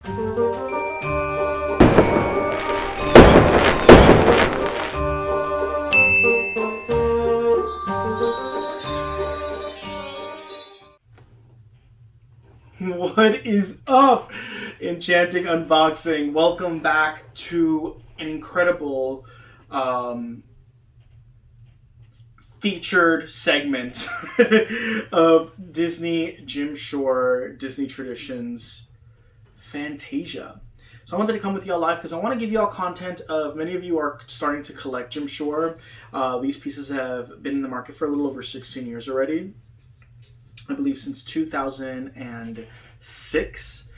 What is up, Enchanting Unboxing? Welcome back to an incredible featured segment of Disney Jim Shore, Disney Traditions, Fantasia. So I wanted to come with y'all live because I want to give y'all content of many of you are starting to collect Jim Shore. These pieces have been in the market for a little over 16 years already. I believe since 2006.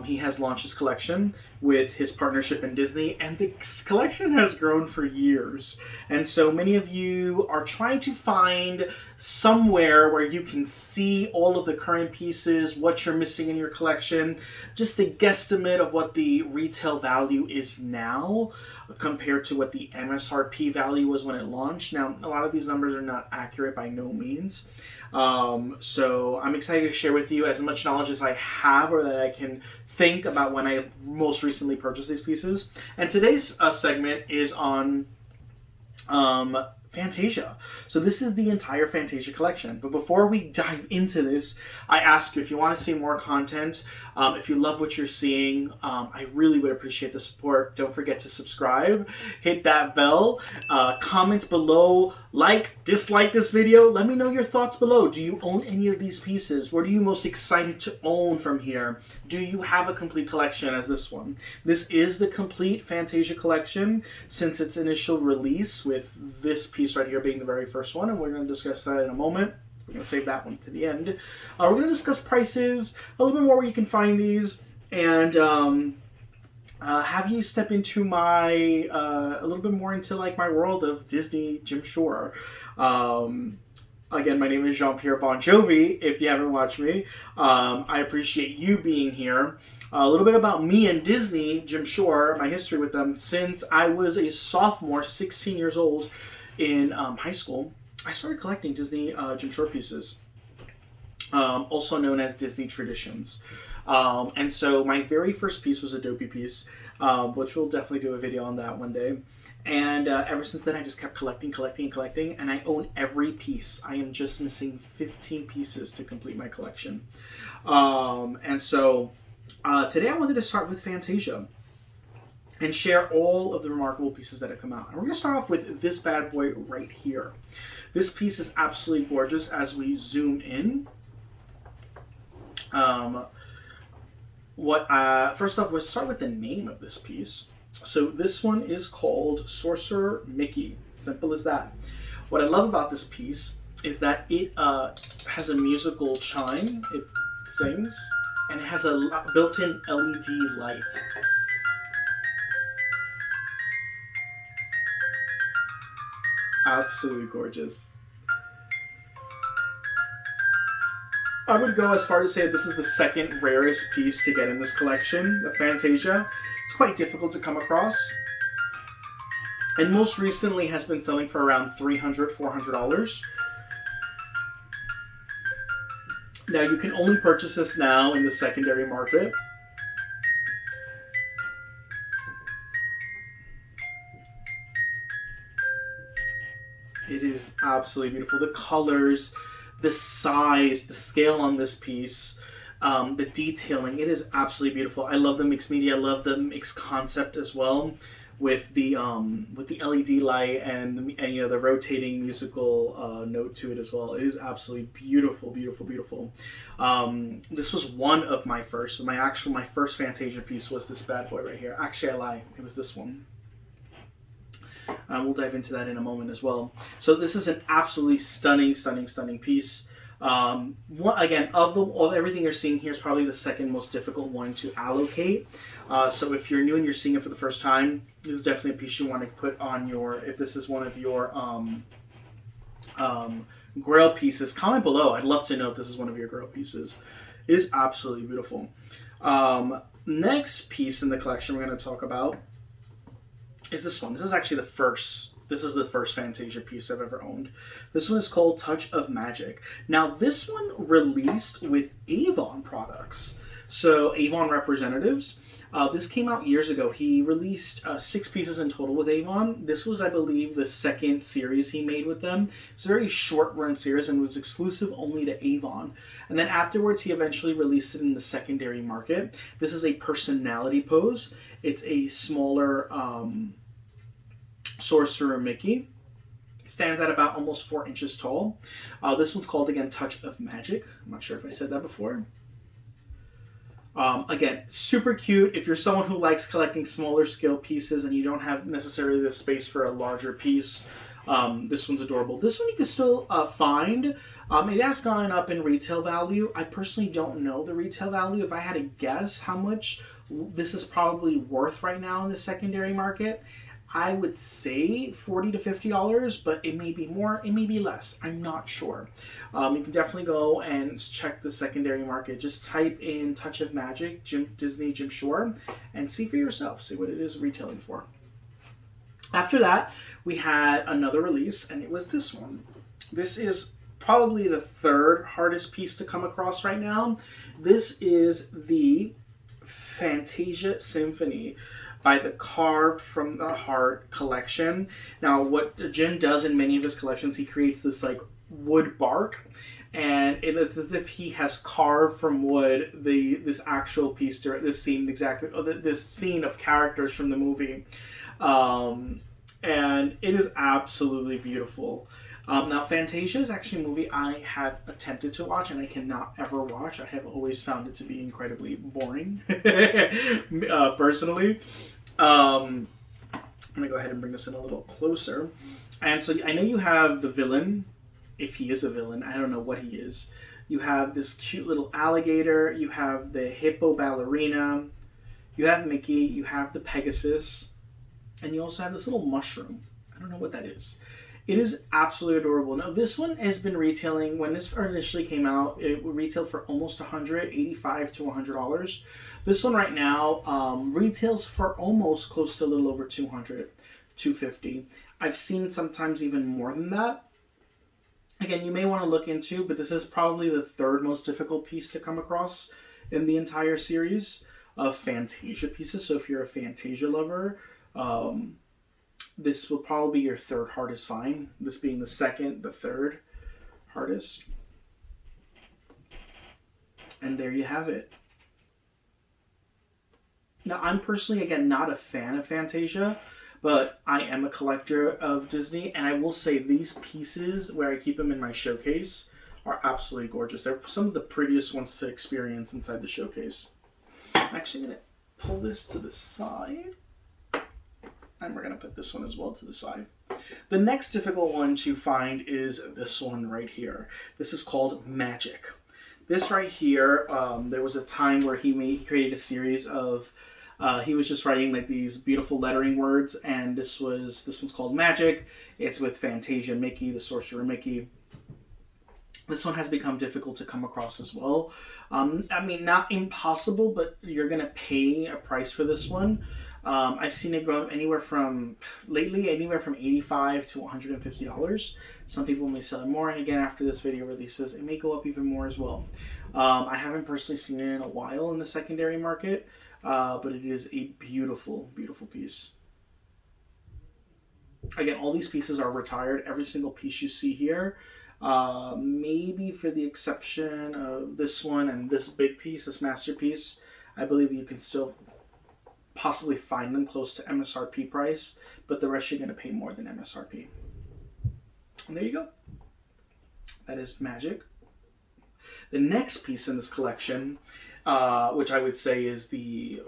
He has launched his collection with his partnership in Disney, and the collection has grown for years. And so many of you are trying to find somewhere where you can see all of the current pieces, what you're missing in your collection, just a guesstimate of what the retail value is now compared to what the MSRP value was when it launched. Now, a lot of these numbers are not accurate by no means. So I'm excited to share with you as much knowledge as I have or that I can think about when I most recently purchased these pieces. And today's segment is on Fantasia. So this is the entire Fantasia collection. But before we dive into this, I ask you if you want to see more content, if you love what you're seeing, I really would appreciate the support. Don't forget to subscribe, hit that bell, comment below, like, dislike this video. Let me know your thoughts below. Do you own any of these pieces? What are you most excited to own from here? Do you have a complete collection as this one? This is the complete Fantasia collection since its initial release, with this piece right here being the very first one, and we're going to discuss that in a moment. We're going to save that one to the end. We're going to discuss prices, a little bit more where you can find these, and have you step into my, a little bit more into like my world of Disney Jim Shore. Again, my name is Jean-Pierre Bon Jovi, if you haven't watched me. I appreciate you being here. A little bit about me and Disney Jim Shore, my history with them. Since I was a sophomore, 16 years old in high school, I started collecting Disney Jim Shore pieces, also known as Disney Traditions. And so my very first piece was a Dopey piece, which we'll definitely do a video on that one day. And ever since then, I just kept collecting, and I own every piece. I am just missing 15 pieces to complete my collection. And so today I wanted to start with Fantasia and share all of the remarkable pieces that have come out. And we're going to start off with this bad boy right here. This piece is absolutely gorgeous as we zoom in. First off, let's start with the name of this piece. So this one is called Sorcerer Mickey. Simple as that. What I love about this piece is that it has a musical chime. It sings, and it has a built-in LED light. Absolutely gorgeous. I would go as far as to say this is the second rarest piece to get in this collection, the Fantasia. It's quite difficult to come across. And most recently has been selling for around $300, $400. Now you can only purchase this now in the secondary market. It is absolutely beautiful. The colors, the size, the scale on this piece, the detailing, it is absolutely beautiful. I love the mixed media. I love the mixed concept as well, with the LED light and you know, the rotating musical note to it as well. It is absolutely beautiful, beautiful, beautiful. This was one of my first. My first Fantasia piece was this bad boy right here. Actually, I lie. It was this one. We'll dive into that in a moment as well. So this is an absolutely stunning, stunning, stunning piece. Again, of everything you're seeing here is probably the second most difficult one to allocate. So if you're new and you're seeing it for the first time, this is definitely a piece you want to put on your, if this is one of your Grail pieces, comment below. I'd love to know if this is one of your Grail pieces. It is absolutely beautiful. Next piece in the collection we're going to talk about is this one. This is actually the first Fantasia piece I've ever owned. This one is called Touch of Magic. Now, this one released with Avon products. So Avon Representatives. This came out years ago. He released 6 pieces in total with Avon. This was, I believe, the second series he made with them. It's a very short run series and was exclusive only to Avon. And then afterwards, he eventually released it in the secondary market. This is a personality pose. It's a smaller Sorcerer Mickey. It stands at about almost 4 inches tall. This one's called, again, Touch of Magic. I'm not sure if I said that before. Again, super cute. If you're someone who likes collecting smaller scale pieces and you don't have necessarily the space for a larger piece, this one's adorable. This one you can still find. It has gone up in retail value. I personally don't know the retail value. If I had to guess how much this is probably worth right now in the secondary market, I would say $40 to $50, but it may be more, it may be less. I'm not sure. You can definitely go and check the secondary market. Just type in Touch of Magic, Disney Jim Shore, and see for yourself. See what it is retailing for. After that, we had another release, and it was this one. This is probably the third hardest piece to come across right now. This is the Fantasia Symphony by the Carved from the Heart collection. Now, what Jim does in many of his collections, he creates this like wood bark, and it is as if he has carved from wood this actual piece, this scene exactly, this scene of characters from the movie, and it is absolutely beautiful. Now, Fantasia is actually a movie I have attempted to watch and I cannot ever watch. I have always found it to be incredibly boring, personally. I'm going to go ahead and bring this in a little closer. And so I know you have the villain, if he is a villain. I don't know what he is. You have this cute little alligator. You have the hippo ballerina. You have Mickey. You have the Pegasus. And you also have this little mushroom. I don't know what that is. It is absolutely adorable. Now, this one has been retailing, when this initially came out, it retailed for almost $185 to $100. This one right now retails for almost close to a little over $200, $250. I've seen sometimes even more than that. Again, you may want to look into, but this is probably the third most difficult piece to come across in the entire series of Fantasia pieces. So if you're a Fantasia lover, this will probably be your third hardest find. This being the second, the third hardest. And there you have it. Now, I'm personally, again, not a fan of Fantasia, but I am a collector of Disney, and I will say these pieces, where I keep them in my showcase, are absolutely gorgeous. They're some of the prettiest ones to experience inside the showcase. I'm actually going to pull this to the side. And we're going to put this one as well to the side. The next difficult one to find is this one right here. This is called Magic. This right here, there was a time where he created a series of, he was just writing like these beautiful lettering words, and this one's called Magic. It's with Fantasia Mickey, the Sorcerer Mickey. This one has become difficult to come across as well. I mean, not impossible, but you're going to pay a price for this one. I've seen it go anywhere from $85 to $150. Some people may sell it more, and again, after this video releases, it may go up even more as well. I haven't personally seen it in a while in the secondary market, but it is a beautiful, beautiful piece. Again, all these pieces are retired. Every single piece you see here, maybe for the exception of this one and this big piece, this masterpiece, I believe you can still possibly find them close to MSRP price, but the rest you're going to pay more than MSRP. And there you go. That is Magic. The next piece in this collection, which I would say is the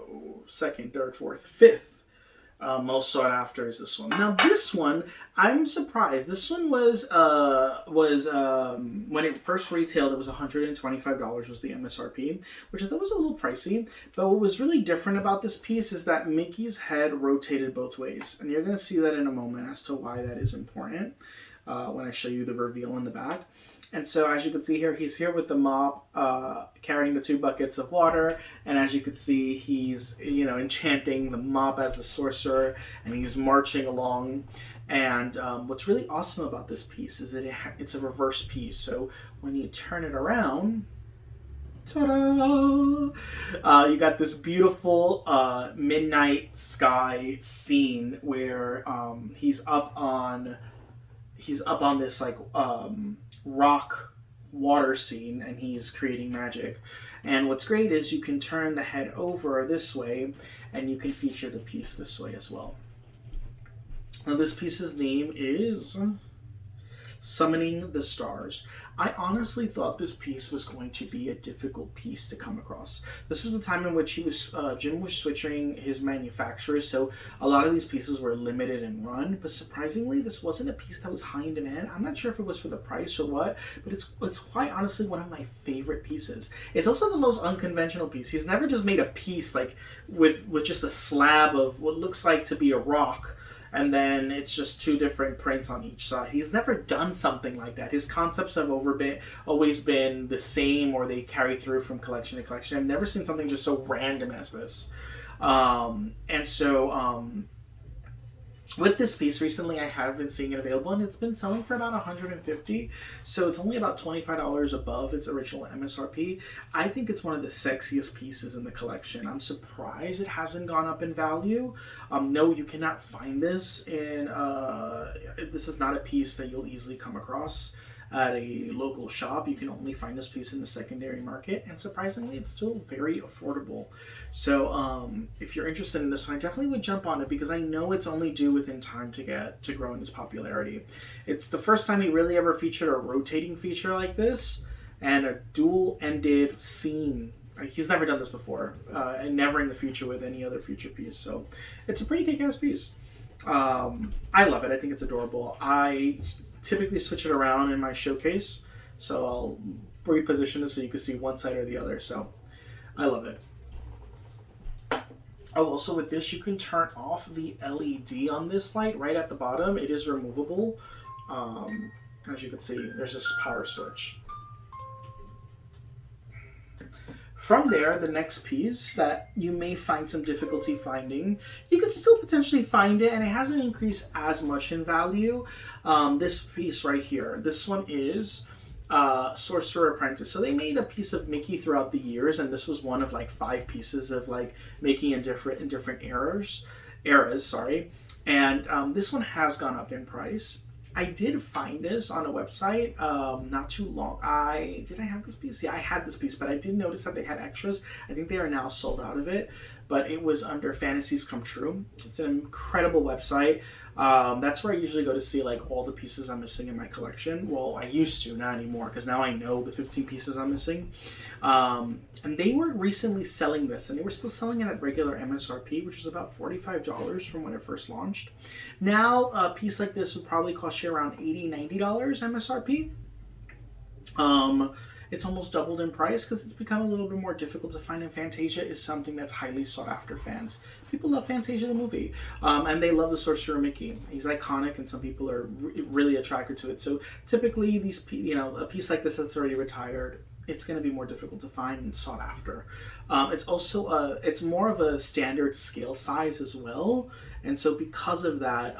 second, third, fourth, fifth most sought after, is this one. Now this one, I'm surprised. This one was when it first retailed, it was $125 was the MSRP, which I thought was a little pricey. But what was really different about this piece is that Mickey's head rotated both ways, and you're going to see that in a moment as to why that is important when I show you the reveal in the back. And so, as you can see here, he's here with the mop, carrying the 2 buckets of water. And as you can see, he's, enchanting the mop as the sorcerer, and he's marching along. And what's really awesome about this piece is that it's a reverse piece. So when you turn it around Ta-da! You got this beautiful midnight sky scene where he's up on this like rock water scene, and he's creating magic. And what's great is you can turn the head over this way, and you can feature the piece this way as well. Now this piece's name is Summoning the Stars. I honestly thought this piece was going to be a difficult piece to come across. This was the time in which Jim was switching his manufacturers, so a lot of these pieces were limited in run. But surprisingly, this wasn't a piece that was high in demand. I'm not sure if it was for the price or what, but it's quite honestly one of my favorite pieces. It's also the most unconventional piece. He's never just made a piece like with just a slab of what looks like to be a rock, and then it's just two different prints on each side. He's never done something like that. His concepts have always been the same, or they carry through from collection to collection. I've never seen something just so random as this. With this piece, recently I have been seeing it available, and it's been selling for about $150, so it's only about $25 above its original MSRP. I think it's one of the sexiest pieces in the collection. I'm surprised it hasn't gone up in value. No, you cannot find this in, this is not a piece that you'll easily come across at a local shop. You can only find this piece in the secondary market, and surprisingly it's still very affordable. So if you're interested in this one, I definitely would jump on it, because I know it's only due within time to grow in its popularity. It's the first time he really ever featured a rotating feature like this, and a dual-ended scene. He's never done this before, and never in the future with any other future piece, so it's a pretty kick-ass piece. I love it. I think it's adorable. I typically switch it around in my showcase, so I'll reposition it so you can see one side or the other. So I love it. Oh, also with this, you can turn off the LED on this light right at the bottom. It is removable. As you can see, there's this power switch. From there, the next piece that you may find some difficulty finding, you could still potentially find it, and it hasn't increased as much in value. This piece right here, this one is Sorcerer Apprentice. So they made a piece of Mickey throughout the years, and this was one of like 5 pieces of like Mickey in different eras. And this one has gone up in price. I did find this on a website not too long. Did I have this piece? Yeah, I had this piece, but I did notice that they had extras. I think they are now sold out of it, but it was under Fantasies Come True. It's an incredible website. That's where I usually go to see like all the pieces I'm missing in my collection. Well, I used to, not anymore, because now I know the 15 pieces I'm missing. And they were recently selling this, and they were still selling it at regular MSRP, which is about $45 from when it first launched. Now, a piece like this would probably cost you around $80, $90 MSRP. It's almost doubled in price because it's become a little bit more difficult to find, and Fantasia is something that's highly sought after fans. People love Fantasia the movie, and they love the Sorcerer Mickey. He's iconic, and some people are really attracted to it. So typically, a piece like this that's already retired, it's going to be more difficult to find and sought after. It's also it's more of a standard scale size as well, and so because of that,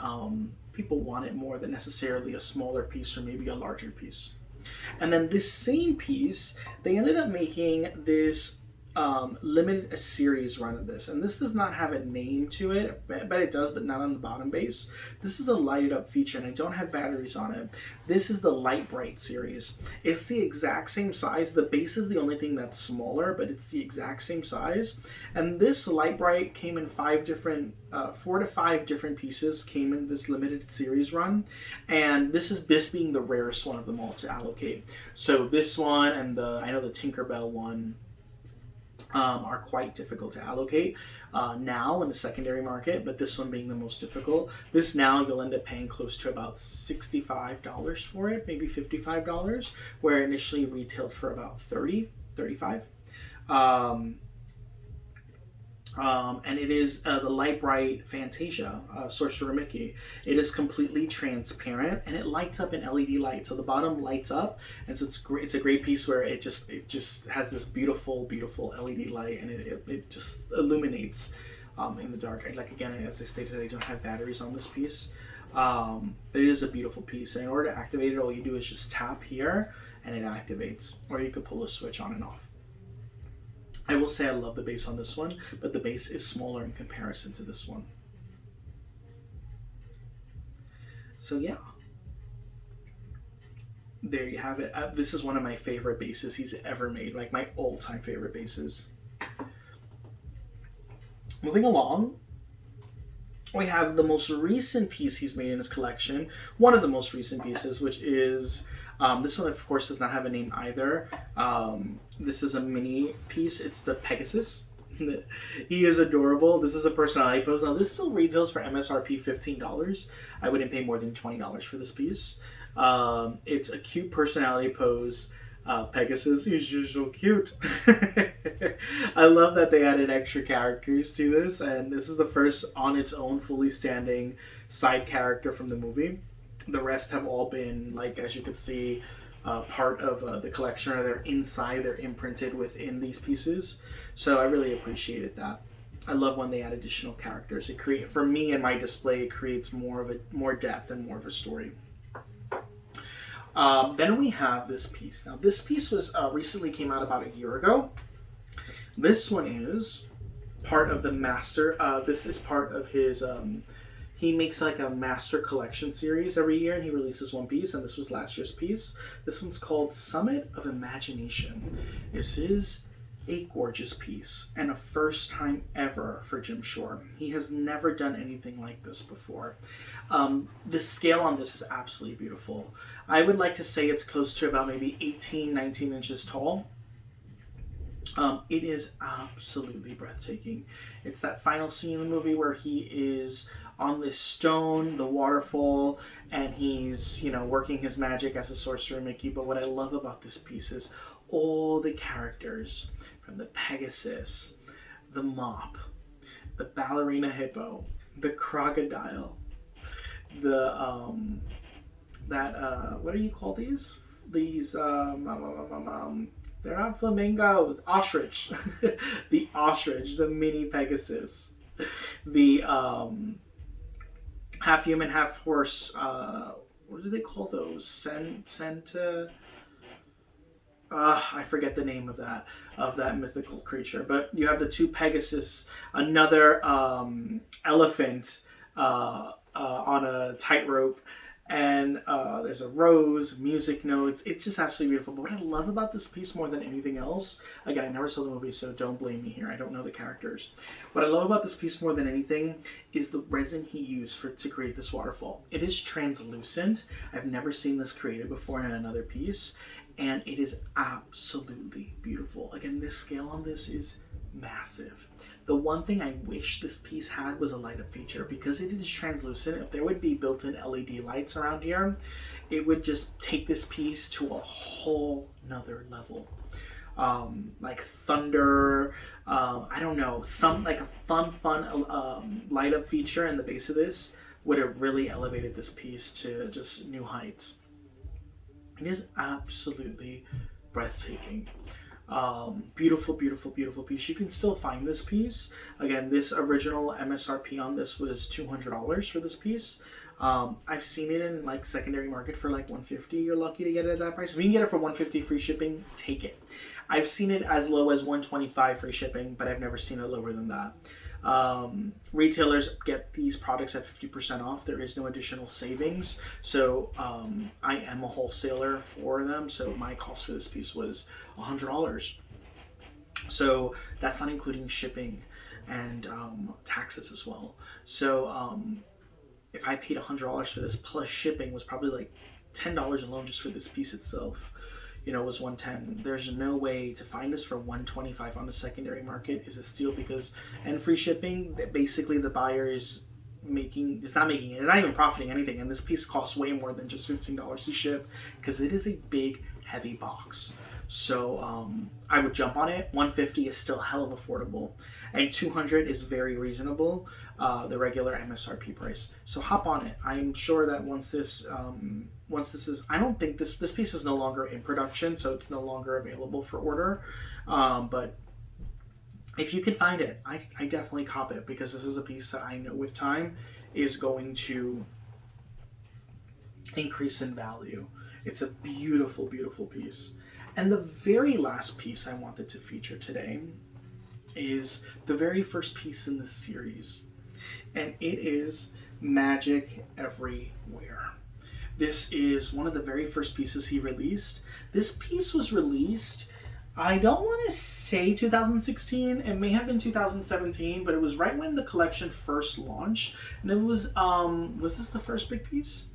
people want it more than necessarily a smaller piece or maybe a larger piece. And then this same piece, they ended up making this limited series run of this, and this does not have a name to it, but it does, but not on the bottom base. This is a lighted up feature, and I don't have batteries on it. This is the Light Bright series. It's the exact same size. The base is the only thing that's smaller, but it's the exact same size. And this Light Bright came in 4 to 5 different pieces came in this limited series run, and this being the rarest one of them all to allocate. So this one and I know the Tinkerbell one are quite difficult to allocate now in the secondary market, but this one being the most difficult. This now you'll end up paying close to about $65 for it, maybe $55, where initially retailed for about $30, $35. And it is the Light Bright Fantasia Sorcerer Mickey. It is completely transparent, and it lights up in LED light. So the bottom lights up, and so it's a great piece where it just has this beautiful LED light, and it just illuminates in the dark. Again, as I stated, I don't have batteries on this piece, but it is a beautiful piece. And in order to activate it, all you do is just tap here, and it activates, or you could pull a switch on and off. I will say I love the base on this one, but the base is smaller in comparison to this one. So yeah, there you have it. This is one of my favorite bases he's ever made, like my all-time favorite bases. Moving along, we have the most recent piece he's made in his collection, one of the most recent pieces, which is this one, of course, does not have a name either. This is a mini piece. It's the Pegasus. He is adorable. This is a personality pose. Now, this still retails for MSRP $15. I wouldn't pay more than $20 for this piece. It's a cute personality pose. Pegasus, he's just so cute. I love that they added extra characters to this, and this is the first on its own fully standing side character from the movie. The rest have all been, like, as you can see, part of the collection, or they're inside, they're imprinted within these pieces. So I really appreciated that. I love when they add additional characters. For me and my display, it creates more depth and more of a story. Then we have this piece. Now, this piece was recently came out about a year ago. This one is part of the master. This is part of his. He makes like a master collection series every year, and he releases one piece. And this was last year's piece. This one's called Summit of Imagination. This is a gorgeous piece and a first time ever for Jim Shore. He has never done anything like this before. The scale on this is absolutely beautiful. I would like to say it's close to about maybe 18, 19 inches tall. It is absolutely breathtaking. It's that final scene in the movie where he is on this stone, the waterfall, and he's, working his magic as a sorcerer Mickey. But what I love about this piece is all the characters, from the Pegasus, the mop, the ballerina hippo, the crocodile, the what do you call these? These they're not flamingos. Ostrich. The ostrich, the mini Pegasus, the half human, half horse. What do they call those? Santa. I forget the name of that mythical creature. But you have the two Pegasus, another elephant on a tightrope, and there's a rose, music notes. It's just absolutely beautiful. But what I love about this piece more than anything else, again, I never saw the movie, so don't blame me here. I don't know the characters. What I love about this piece more than anything is the resin he used to create this waterfall. It is translucent. I've never seen this created before in another piece. And it is absolutely beautiful. Again, this scale on this is massive. The one thing I wish this piece had was a light up feature, because it is translucent. If there would be built-in LED lights around here, it would just take this piece to a whole nother level. Like thunder, I don't know, some like a fun light up feature in the base of this would have really elevated this piece to just new heights. It is absolutely breathtaking. Beautiful, beautiful, beautiful piece. You can still find this piece. Again, this original MSRP on this was $200 for this piece. I've seen it in like secondary market for like $150. You're lucky to get it at that price. If you can get it for $150 free shipping, take it. I've seen it as low as $125 free shipping, but I've never seen it lower than that. Retailers get these products at 50% off. There is no additional savings. So I am a wholesaler for them. So my cost for this piece was $100. So that's not including shipping and taxes as well. So if I paid $100 for this plus shipping, was probably like $10 alone just for this piece itself. Was $110. There's no way to find this for $125 on the secondary market is a steal, because, and free shipping, basically the buyer is not making it, they're not even profiting anything, and this piece costs way more than just $15 to ship, because it is a big, heavy box. So I would jump on it. $150 is still hell of affordable, and $200 is very reasonable, the regular MSRP price. So hop on it. I'm sure that once this is, I don't think this piece is no longer in production, so it's no longer available for order. But if you can find it, I definitely cop it, because this is a piece that I know with time is going to increase in value. It's a beautiful, beautiful piece. And the very last piece I wanted to feature today is the very first piece in this series, and it is Magic Everywhere. This is one of the very first pieces he released. This piece was released, I don't want to say 2016, it may have been 2017, but it was right when the collection first launched. And it was this the first big piece?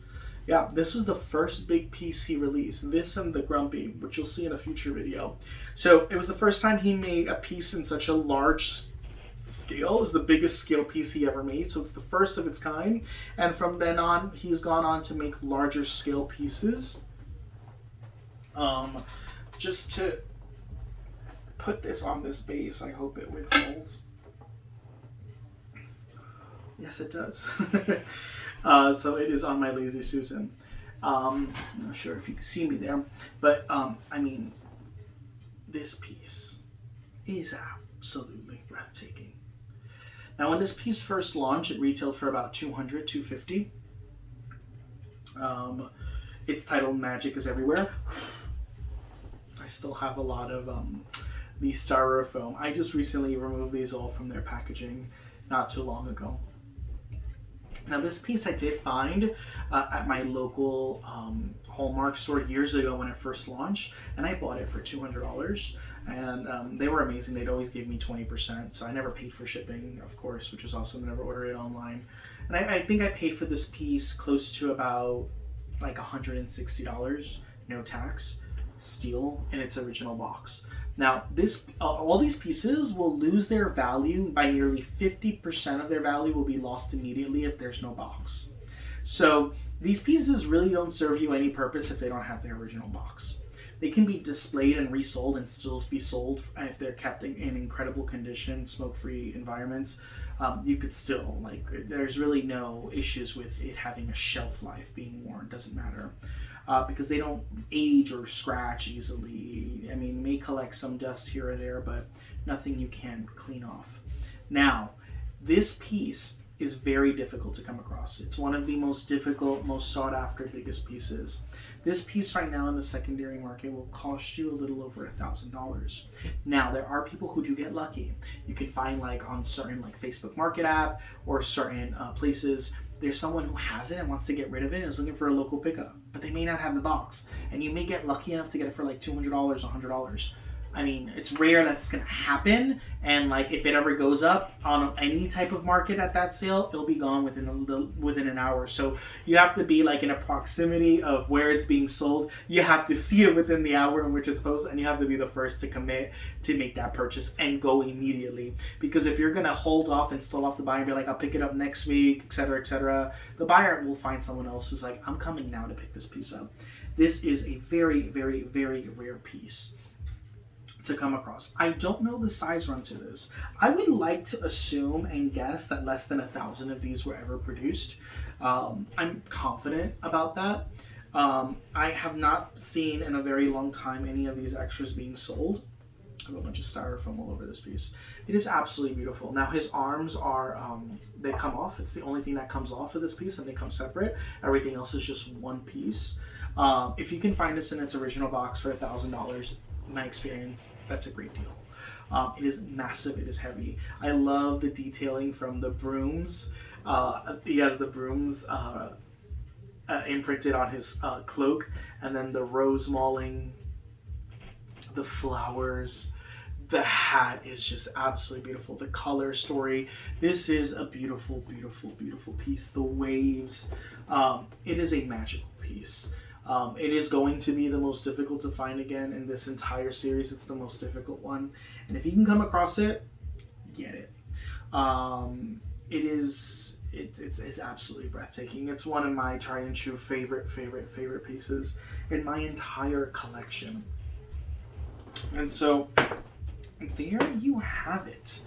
Yeah, this was the first big piece he released. This and the Grumpy, which you'll see in a future video. So it was the first time he made a piece in such a large scale. It was the biggest scale piece he ever made. So it's the first of its kind. And from then on, he's gone on to make larger scale pieces. Just to put this on this base, I hope it withholds. Yes, it does. So it is on my Lazy Susan. I'm not sure if you can see me there, but I mean, this piece is absolutely breathtaking. Now, when this piece first launched, it retailed for about $200, $250. It's titled Magic is Everywhere. I still have a lot of the styrofoam. I just recently removed these all from their packaging not too long ago. Now, this piece I did find at my local Hallmark store years ago when it first launched, and I bought it for $200. And they were amazing. They'd always give me 20%, so I never paid for shipping, of course, which was awesome. I never ordered it online. And I think I paid for this piece close to about like $160, no tax, steel in its original box. Now, all these pieces will lose their value by nearly 50% of their value will be lost immediately if there's no box. So these pieces really don't serve you any purpose if they don't have their original box. They can be displayed and resold and still be sold if they're kept in incredible condition, smoke-free environments. You could still, there's really no issues with it having a shelf life, being worn, doesn't matter. Because they don't age or scratch easily. I mean, may collect some dust here or there, but nothing you can't clean off. Now, this piece is very difficult to come across. It's one of the most difficult, most sought after, biggest pieces. This piece right now in the secondary market will cost you a little over $1,000. Now, there are people who do get lucky. You can find on certain Facebook Market app or certain places, there's someone who has it and wants to get rid of it and is looking for a local pickup, but they may not have the box, and you may get lucky enough to get it for $200, $100. I mean, it's rare that's going to happen, and if it ever goes up on any type of market at that sale, it'll be gone within an hour. So you have to be in a proximity of where it's being sold. You have to see it within the hour in which it's posted, and you have to be the first to commit to make that purchase and go immediately. Because if you're going to hold off and stall off the buyer and be I'll pick it up next week, etc., the buyer will find someone else who's I'm coming now to pick this piece up. This is a very, very, very rare piece to come across. I don't know the size run to this. I would like to assume and guess that less than 1,000 of these were ever produced. I'm confident about that. I have not seen in a very long time any of these extras being sold. I have a bunch of styrofoam all over this piece. It is absolutely beautiful. Now his arms are, they come off. It's the only thing that comes off of this piece, and they come separate. Everything else is just one piece. If you can find this in its original box for $1,000, in my experience, that's a great deal. It is massive. It is heavy. I love the detailing from the brooms. He has the brooms imprinted on his cloak, and then the rose mauling, the flowers. The hat is just absolutely beautiful. The color story. This is a beautiful, beautiful, beautiful piece. The waves. It is a magical piece. It is going to be the most difficult to find again in this entire series. It's the most difficult one, and if you can come across it, get it. It's absolutely breathtaking. It's one of my tried and true favorite pieces in my entire collection. And so there you have it.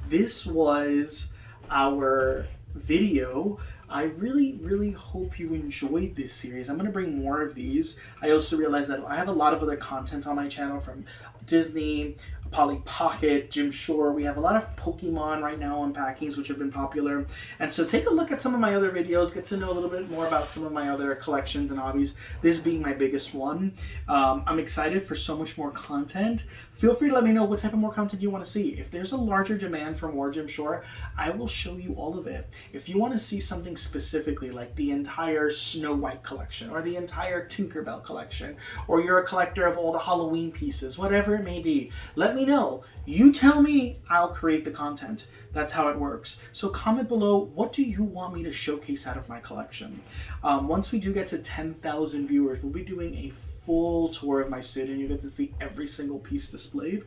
This was our video. I really, really hope you enjoyed this series. I'm going to bring more of these. I also realized that I have a lot of other content on my channel from Disney, Polly Pocket, Jim Shore. We have a lot of Pokemon right now unpackings, which have been popular. And so take a look at some of my other videos, get to know a little bit more about some of my other collections and hobbies, this being my biggest one. I'm excited for so much more content. Feel free to let me know what type of more content you want to see. If there's a larger demand for more Jim Shore, I will show you all of it. If you want to see something specifically, like the entire Snow White collection, or the entire Tinkerbell collection, or you're a collector of all the Halloween pieces, whatever it may be, let me know. You tell me, I'll create the content. That's how it works. So comment below, what do you want me to showcase out of my collection? Once we do get to 10,000 viewers, we'll be doing a full tour of my studio and you get to see every single piece displayed.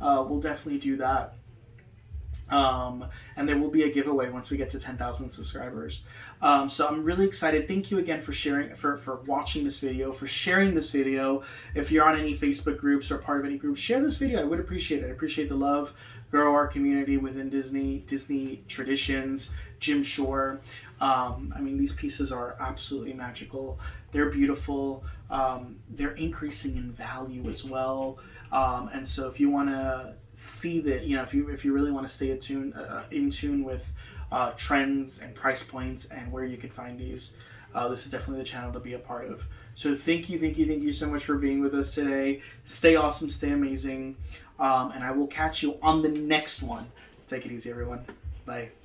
We'll definitely do that. And there will be a giveaway once we get to 10,000 subscribers. So I'm really excited. Thank you again for sharing, for watching this video, for sharing this video. If you're on any Facebook groups or part of any groups, share this video. I would appreciate it. I appreciate the love. Grow our community within Disney traditions, Jim Shore. I mean, these pieces are absolutely magical. They're beautiful. They're increasing in value as well. And so if you want to see that, you know, if you really want to stay in tune with trends and price points and where you can find these, this is definitely the channel to be a part of. So thank you so much for being with us today. Stay awesome, stay amazing, and I will catch you on the next one. Take it easy, everyone. Bye.